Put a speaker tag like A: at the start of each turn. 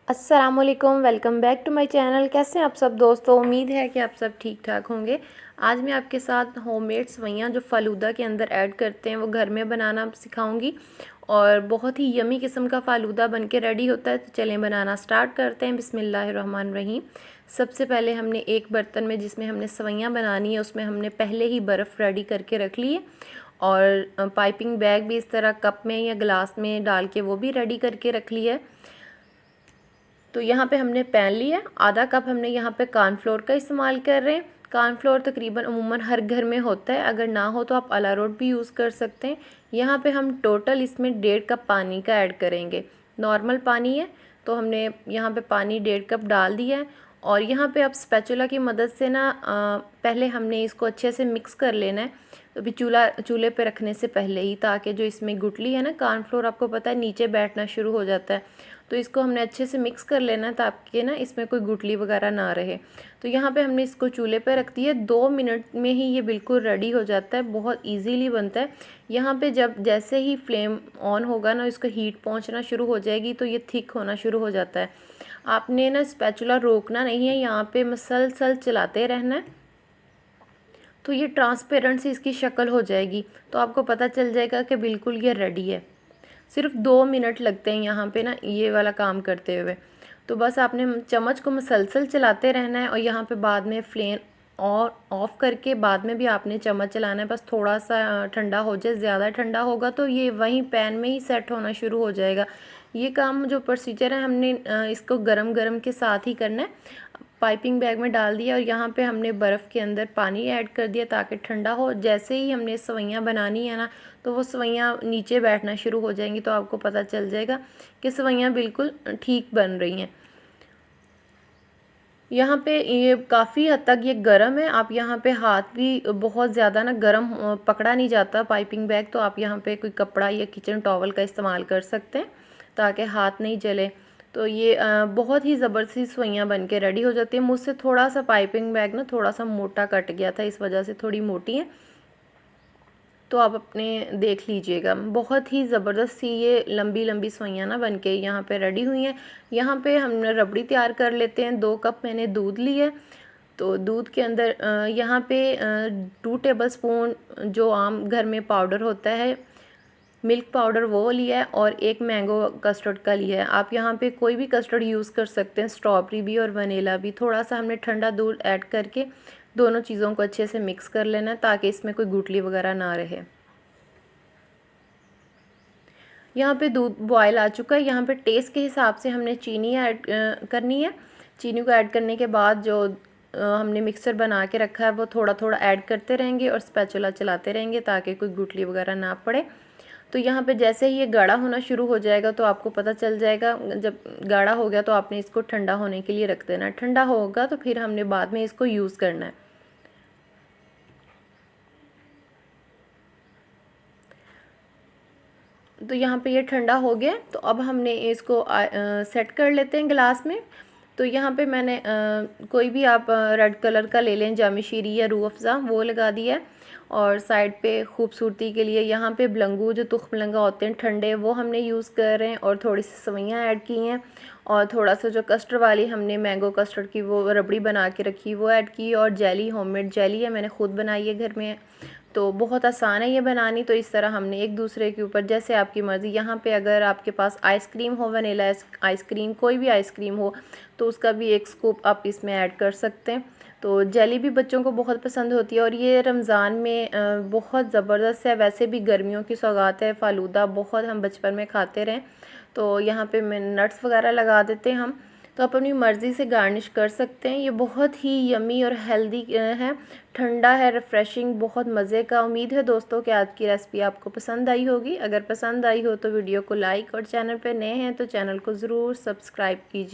A: अस्सलामुअलैकुम, welcome back to my channel. कैसे हैं आप सब दोस्तों? उम्मीद है कि आप सब ठीक ठाक होंगे। आज मैं आपके साथ होममेड सवैयाँ जो फ़ालूदा के अंदर ऐड करते हैं वो घर में बनाना सिखाऊंगी और बहुत ही यमी किस्म का फ़ालूदा बनके रेडी होता है। तो चलें बनाना स्टार्ट करते हैं। बिस्मिल्लाहिर्रहमानिर्रहीम। सबसे पहले हमने एक बर्तन में जिसमें हमने सवैयाँ बनानी है उसमें हमने पहले ही बर्फ़ रेडी करके रख ली है और पाइपिंग बैग भी इस तरह कप में या गिलास में डाल के वो भी रेडी करके रख ली है। तो यहाँ पे हमने पैन लिया, आधा कप हमने यहाँ पे कॉर्नफ्लोर का इस्तेमाल कर रहे हैं। कॉर्नफ्लोर तकरीबन अमूमन हर घर में होता है, अगर ना हो तो आप अरारोट भी यूज़ कर सकते हैं। यहाँ पे हम टोटल इसमें 1.5 कप पानी का ऐड करेंगे। नॉर्मल पानी है तो हमने यहाँ पे पानी 1.5 कप डाल दिया है और यहाँ पे अब स्पैचुला की मदद से ना पहले हमने इसको अच्छे से मिक्स कर लेना है। अभी चूल्हे पे रखने से पहले ही, ताकि जो इसमें गुठली है ना, कॉर्नफ्लोर आपको पता है नीचे बैठना शुरू हो जाता है, तो इसको हमने अच्छे से मिक्स कर लेना है ताकि ना इसमें कोई गुठली वगैरह ना रहे। तो यहाँ पे हमने इसको चूल्हे पे रख दिया। 2 मिनट में ही ये बिल्कुल रेडी हो जाता है, बहुत इजीली बनता है। यहाँ पे जब जैसे ही फ्लेम ऑन होगा ना, इसको हीट पहुँचना शुरू हो जाएगी तो ये थिक होना शुरू हो जाता है। आपने ना स्पैचुला रोकना नहीं है, यहाँ पे मसलसल चलाते रहना है तो ये ट्रांसपेरेंट सी इसकी शक्ल हो जाएगी। तो आपको पता चल जाएगा कि बिल्कुल ये रेडी है। सिर्फ 2 मिनट लगते हैं यहाँ पे ना ये वाला काम करते हुए। तो बस आपने चम्मच को मसलसल चलाते रहना है और यहाँ पे बाद में फ्लेम और ऑफ़ करके बाद में भी आपने चम्मच चलाना है। बस थोड़ा सा ठंडा हो जाए, ज़्यादा ठंडा होगा तो ये वहीं पैन में ही सेट होना शुरू हो जाएगा। ये काम जो प्रोसीजर है हमने इसको गरम गरम के साथ ही करना है। पाइपिंग बैग में डाल दिया और यहाँ पे हमने बर्फ़ के अंदर पानी ऐड कर दिया ताकि ठंडा हो। जैसे ही हमने सवैयाँ बनानी है ना, तो वो सवैयाँ नीचे बैठना शुरू हो जाएंगी, तो आपको पता चल जाएगा कि सवैयाँ बिल्कुल ठीक बन रही हैं। यहाँ पे ये काफ़ी हद तक ये गर्म है। आप यहाँ पे हाथ भी बहुत ज़्यादा ना गर्म पकड़ा नहीं जाता पाइपिंग बैग, तो आप यहाँ पे कोई कपड़ा या किचन टॉवल का इस्तेमाल कर सकते हैं ताकि हाथ नहीं जले। तो ये बहुत ही ज़बरदस्ती सवैयाँ बन के रेडी हो जाती है। मुझसे थोड़ा सा पाइपिंग बैग ना थोड़ा सा मोटा कट गया था, इस वजह से थोड़ी मोटी है, तो आप अपने देख लीजिएगा। बहुत ही ज़बरदस्त सी ये लंबी लंबी सवैयाँ ना बन के यहाँ पे रेडी हुई हैं। यहाँ पे हमने रबड़ी तैयार कर लेते हैं। 2 कप मैंने दूध लिया, तो दूध के अंदर यहाँ पे 2 टेबलस्पून जो आम घर में पाउडर होता है, मिल्क पाउडर, वो लिया है और 1 मैंगो कस्टर्ड का लिया है। आप यहाँ पे कोई भी कस्टर्ड यूज़ कर सकते हैं, स्ट्रॉबेरी भी और वनीला भी। थोड़ा सा हमने ठंडा दूध ऐड करके दोनों चीज़ों को अच्छे से मिक्स कर लेना है ताकि इसमें कोई गुठली वगैरह ना रहे। यहाँ पे दूध बॉयल आ चुका है। यहाँ पे टेस्ट के हिसाब से हमने चीनी ऐड करनी है। चीनी को ऐड करने के बाद जो हमने मिक्सचर बना के रखा है वो थोड़ा थोड़ा ऐड करते रहेंगे और स्पैचुला चलाते रहेंगे ताकि कोई गुठली वगैरह ना पड़े। तो यहाँ पे जैसे ही ये गाढ़ा होना शुरू हो जाएगा तो आपको पता चल जाएगा। जब गाढ़ा हो गया तो आपने इसको ठंडा होने के लिए रख देना। ठंडा होगा तो फिर हमने बाद में इसको यूज़ करना है। तो यहाँ पे ये ठंडा हो गया, तो अब हमने इसको सेट कर लेते हैं गिलास में। तो यहाँ पे मैंने कोई भी आप रेड कलर का ले लें, जामिशीरी या रूह अफ़ज़ा, वो लगा दिया है। और साइड पे खूबसूरती के लिए यहाँ पे बलंगू जो तुखमलंगा होते हैं ठंडे, वो हमने यूज़ कर रहे हैं और थोड़ी सी सवैयाँ ऐड की हैं और थोड़ा सा जो कस्टर्ड वाली हमने मैंगो कस्टर्ड की वो रबड़ी बना के रखी वो ऐड की। और जेली, होममेड जेली है, मैंने ख़ुद बनाई है घर में। तो बहुत आसान है ये बनानी। तो इस तरह हमने एक दूसरे के ऊपर, जैसे आपकी मर्ज़ी। यहाँ पे अगर आपके पास आइसक्रीम हो, वनीला आइसक्रीम, कोई भी आइसक्रीम हो, तो उसका भी 1 स्कूप आप इसमें ऐड कर सकते हैं। तो जेली भी बच्चों को बहुत पसंद होती है और ये रमज़ान में बहुत ज़बरदस्त है। वैसे भी गर्मियों की सौगात है, फ़ालूदा बहुत हम बचपन में खाते रहें। तो यहाँ पे मैं नट्स वगैरह लगा देते हैं हम, तो आप अपनी मर्ज़ी से गार्निश कर सकते हैं। ये बहुत ही यमी और हेल्दी है, ठंडा है, रिफ़्रेशिंग, बहुत मज़े का। उम्मीद है दोस्तों कि आज की रेसिपी आपको पसंद आई होगी। अगर पसंद आई हो तो वीडियो को लाइक और चैनल पे नए हैं तो चैनल को ज़रूर सब्सक्राइब कीजिए।